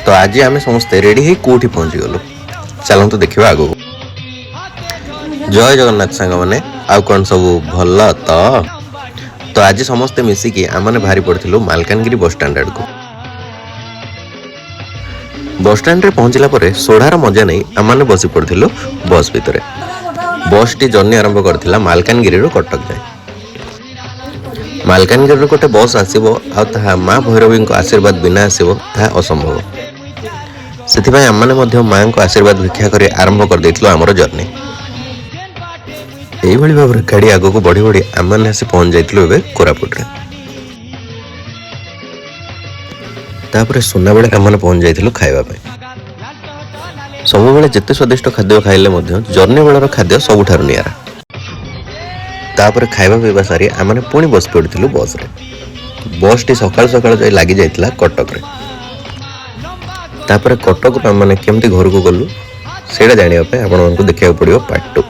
तो आज आम समस्ते रेडी हो कौटी पहुँची गलु चलतु देखा आगू। जय जगन्नाथ सांग मैंने आउ कौन सब भल तो आज समस्ते मिसिकी आमने बाहरी पड़ू मालकानगिरी बस स्टाण्ड आड़ को। बस स्टाण्ड रे पहुँचला पर सोढ़ार मजा नहीं आमने बसी पड़ू बस भितर। बस टी जर्नी आरंभ करथिला मालकानगिरी कटक जाए। मालकानगिरी गोटे बस आसो आ माँ भैरवी आशीर्वाद बिना आसो ता असंभव। से आमने माँ को आशीर्वाद भिक्षा कर आरंभ कर आमर जर्नी। यही भाव में गाड़ी आग को बढ़ी बढ़ी आम मैंने आसी पहुँच जाइए कोरापुट। तापर सुना बेले आम पहुँच जाइलु खाइबा। सब बेले जिते स्वादिष्ट खाद्य खाइले जर्नी बेलर खाद्य सबुठारु नियारा। तापर खाइबा पीवा सारी आमने पुणी बस पड़ू बस रे। बस टी सकाल सकाल जाई लगी जाइतिला कटक रे। तापर कटक आमने केमती घर को गलु सेटा जानिया पे आपण मानकु देखिया पड़ियो पार्ट 2।